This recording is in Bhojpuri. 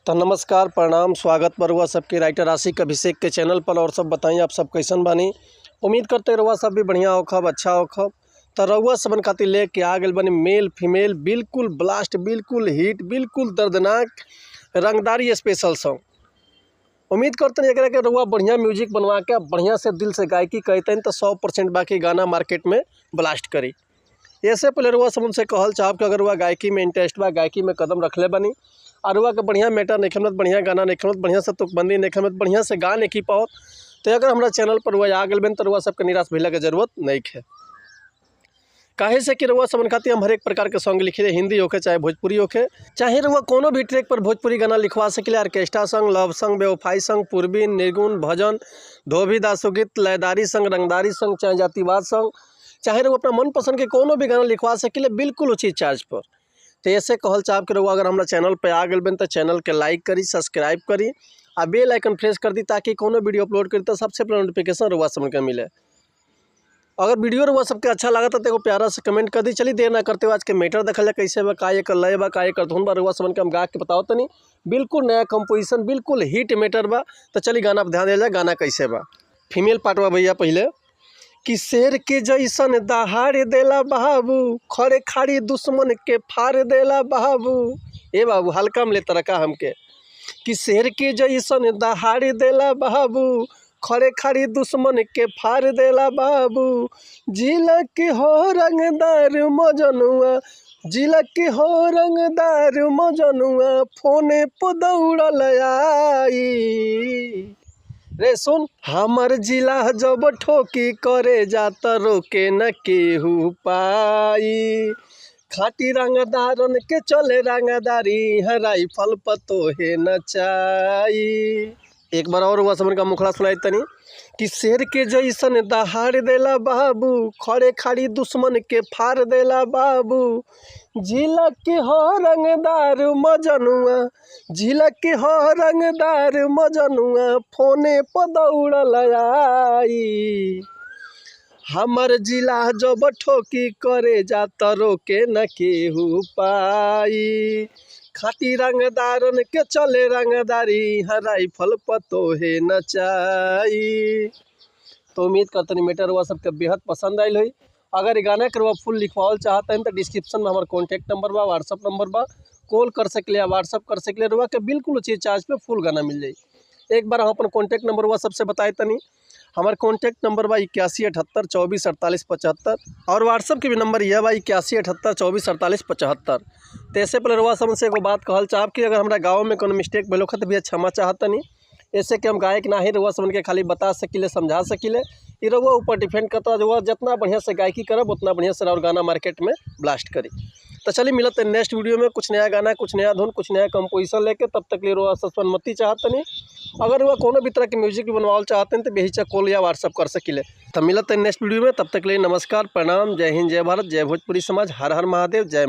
तो नमस्कार प्रणाम स्वागत पर हुआ सबके राइटर आशिक अभिषेक के चैनल पर। और सब बताइए आप सब कैसन बानी। उम्मीद करते रहुआ सब भी बढ़िया होखब अच्छा होखब। तो रहुआ सबन खातिर लेके आ गए बनी मेल फीमेल बिल्कुल ब्लास्ट बिल्कुल हिट बिल्कुल दर्दनाक रंगदारी स्पेशल सॉन्ग। उम्मीद करते हैं एकरा के रहुआ बढ़िया म्यूजिक बनवा के बढ़िया से दिल से गायकी कहते हैं तो 100% बाकी गाना मार्केट में ब्लास्ट करी। ऐसे पहले रहुआ सब उनसे कहल चाहब कि अगर वह गायकी में इंटरेस्ट बा गायकी में कदम रखले बनी और वह के बढ़िया मैटर नहीं खेमत बढ़िया गाना नहीं खेमत बढ़िया से तुकबंदी नहीं खेमत बढ़िया से गा नहीं की पाओ तो अगर हमारा चैनल पर वह आ गए बन तो रहुआ सबके निराश भइला के जरूरत नहीं है। काहे से कि रहुआ सबन खातिर हम हर एक प्रकार के सॉन्ग लिखिले हिंदी होके चाहे भोजपुरी होके चाहे रहुआ कोनो भी ट्रैक पर भोजपुरी गाना लिखवा सकिले। ऑर्केस्ट्रा सॉन्ग लव सॉन्ग बेवफाई सॉन्ग पूर्वी निर्गुण भजन धोबी दासो गीत लयदारी सॉन्ग रंगदारी सॉन्ग चाहे जातिवाद सॉन्ग चाहे रहुआ अपना मनपसंद के कोनो भी गाना लिखवा सकिले बिल्कुल उचित चार्ज पर। तो ऐसे कहल चाहब कि रहुआ अगर हमारा चैनल पे आ गए बन तो चैनल के लाइक करी सब्सक्राइब करी और बेल आइकन प्रेस कर दी ताकि कोनो वीडियो अपलोड करी तो सबसे पहले नोटिफिकेशन रहुआ सबन के मिले। अगर वीडियो रहुआ सबके अच्छा लगा तो एगो प्यारा से कमेंट कर दी। चलिए देर ना करते हुए आज के मैटर देखल कैसे बा का एकर लय बा का एकर धुन बा रहुआ सबन के हम गा के बताओ तनी। बिल्कुल नया कंपोजिशन बिल्कुल हिट मैटर बा। तो चलिए गाना पर ध्यान दिया जाए गाना कैसे बा। फीमेल पार्ट बा भैया पहले कि शेर के जैसन दहाड़ देला बाबू खड़े खाड़ी दुश्मन के फाड़ देला बाबू। ए बाबू हल्का में ले तरका हमके कि शेर के जैसन दहाड़ देला बाबू खड़े खाड़ी दुश्मन के फाड़ देला बाबू। जिला के हो रंगदार मजनुआ जिला के हो रंगदार मजनुआ फोने पर दौड़ल आई। रे सुन हमर जिला जब ठोकी करे जात रोके न केहू पाई। खाटी रंगदारन के चले रंगदारी है राइफल पतोहे न चाई। एक बार और हुआ समन का मुखड़ा सुनाई तनी कि शेर के जैसन दहाड़ देला बाबू खड़े खाड़ी दुश्मन के फाड़ देला बाबू। जिला के हो रंगदार मजनुआ जिला के हो रंगदार मजनुआ फोने पर दौड़ल आई। हमर जिला जब ठोकी करे जात रोके न केहू पाई। खाटी रंगदारन के चले रंगदारी है राइफल पतोहे न चाई। तो उम्मीद करते मैटर हुआ सबके बेहद पसंद आयल हुई। अगर गाना के फुल लिखवाओ चाहते हैं तो डिस्क्रिप्शन में हमारा कॉन्टैक्ट नंबर बा व्हाट्सअप नंबर बा कॉल कर सकले या व्हाट्सअप कर सकले रुआ के बिल्कुल उचित चार्ज पे फुल गाना मिल जाए। एक बार हम अपन कॉन्टैक्ट नंबर हुआ सबसे बताए तनी हमारे कॉन्टैक्ट नंबर बा 8178244875 और व्हाट्सअप के भी नंबर यह बा 8178244875। तो ऐसे पहले रुआ समझ से एगो बात कहल चाहब कि अगर हमारा गाँव में कोनो मिस्टेक भइल होखत भी क्षमा चाहतनी। ऐसे कि हम गायक ना ही रहुआ समझ के खाली बता सकिले समझा सकिले ये रहुआ ऊपर डिपेंड करता रहुआ जितना बढ़िया से गायकी करब उतना बढ़िया से और गाना मार्केट में ब्लास्ट करी। तो चलिए मिलते हैं नेक्स्ट वीडियो में कुछ नया गाना कुछ नया धुन कुछ नया कंपोजिशन लेके तब तक लिए रहुआ सस्पन्मति चाहते नहीं। अगर वह कोनो भी तरह के म्यूजिक भी बनवाल चाहते हैं तो बेहिचक कॉल या व्हाट्सअप कर सकिले। तो मिलते हैं नेक्स्ट वीडियो में तब तक लिए नमस्कार प्रणाम जय हिंद जय भारत जय भोजपुरी समाज हर हर महादेव जय।